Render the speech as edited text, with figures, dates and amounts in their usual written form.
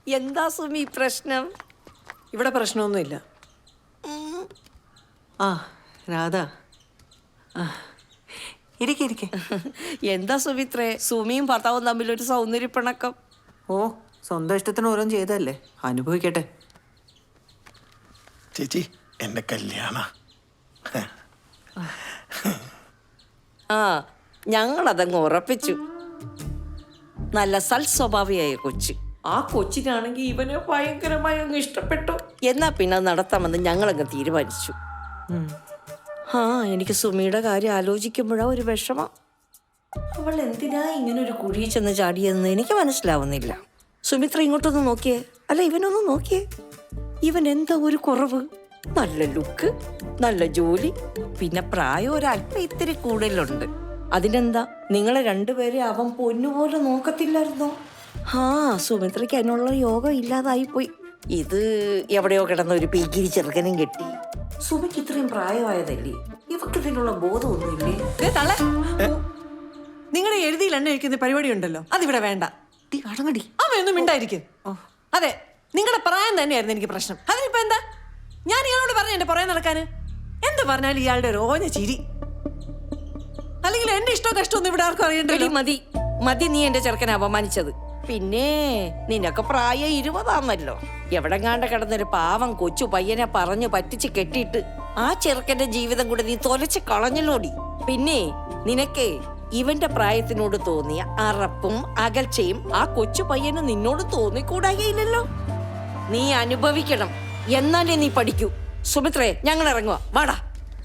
എന്താ സുമി പ്രശ്നം? ഇവിടെ പ്രശ്നമൊന്നുമില്ല. ആ രാധ, ഇരിക്കെ. എന്താ സുമിത്രേ, സുമിയും ഭർത്താവും തമ്മിലൊരു സൗന്ദര്യപ്പിണക്കം? ഓ, സ്വന്തം ഇഷ്ടത്തിന് ഓരോന്ന് ചെയ്തല്ലേ, അനുഭവിക്കട്ടെ. ചേച്ചി, എന്റെ കല്യാണ ആ, ഞങ്ങളതങ്ങ് ഉറപ്പിച്ചു. നല്ല സൽസ്വഭാവിയായ കൊച്ച്. ആ കൊച്ചിനാണെങ്കിൽ ഇവനെ ഭയങ്കരമായി അങ്ങ് ഇഷ്ടപ്പെട്ടു. എന്നാ പിന്നെ നടത്താമെന്ന് ഞങ്ങളങ്ങ് തീരുമാനിച്ചു. ആ, എനിക്ക് സുമിയുടെ കാര്യം ആലോചിക്കുമ്പോഴാ ഒരു വിഷമം. അവൾ എന്തിനാ ഇങ്ങനെ ഒരു കുഴി ചെന്ന് ചാടിയെന്ന് എനിക്ക് മനസ്സിലാവുന്നില്ല. സുമിത്ര ഇങ്ങോട്ടൊന്ന് നോക്കിയേ, അല്ല ഇവനൊന്ന് നോക്കിയേ. ഇവൻ എന്താ ഒരു കുറവ്? നല്ല ലുക്ക്, നല്ല ജോലി, പിന്നെ പ്രായം ഒരല്പം ഇത്തിരി കൂടുതലുണ്ട്. അതിനെന്താ, നിങ്ങളെ രണ്ടുപേരെ അവൻ പൊന്നുപോലെ നോക്കത്തില്ലായിരുന്നോ? ആ, സുമിത്രയ്ക്ക് അതിനുള്ള യോഗം ഇല്ലാതായി പോയി. ഇത് എവിടെയോ കിടന്ന ഒരു പീക്കിരി ചെറുക്കനും കെട്ടി. സുമിക്ക് ഇത്രയും പ്രായമായതല്ലേ, ഇവക്ക് ഇതിനുള്ള ബോധമൊന്നുമില്ലേ? നിങ്ങളുടെ എഴുതിയിൽ എണ്ണ ഒഴിക്കുന്ന പരിപാടി ഉണ്ടല്ലോ, അതിവിടെ വേണ്ട. അടങ്ങടി, അവയൊന്നും മിണ്ടായിരിക്കും. അതെ, നിങ്ങളുടെ പ്രായം തന്നെയായിരുന്നു എനിക്ക് പ്രശ്നം. അതിനിപ്പോ എന്താ? ഞാൻ ഇയാളോട് പറഞ്ഞു എന്റെ പുറകെ നടക്കാന്. എന്ത് പറഞ്ഞാലും ഇയാളുടെ ഒരു ഓഞ്ഞ ചിരി. അല്ലെങ്കിൽ എന്റെ ഇഷ്ടവും കഷ്ടമൊന്നും ഇവിടെ ആർക്കും അറിയണ്ടല്ലോ. മതി മതി, നീ എന്റെ ചെറുക്കനെ അപമാനിച്ചത്. പിന്നെ നിനക്ക് പ്രായം 20 എവിടെങ്ങാണ്ട് കിടന്നൊരു പാവം കൊച്ചു പയ്യനെ പറഞ്ഞു പറ്റിച്ച് കെട്ടിയിട്ട് ആ ചെറുക്കന്റെ ജീവിതം കൂടെ നീ തൊലച്ച് കളഞ്ഞല്ലോടി. പിന്നെ നിനക്ക് ഇവന്റെ പ്രായത്തിനോട് തോന്നിയ അറപ്പും അകൽച്ചയും ആ കൊച്ചു പയ്യന് നിന്നോട് തോന്നിക്കൂടായില്ലല്ലോ. നീ അനുഭവിക്കണം, എന്നാലേ നീ പഠിക്കൂ. സുമിത്രേ, ഞങ്ങൾ ഇറങ്ങുക, വാടാ.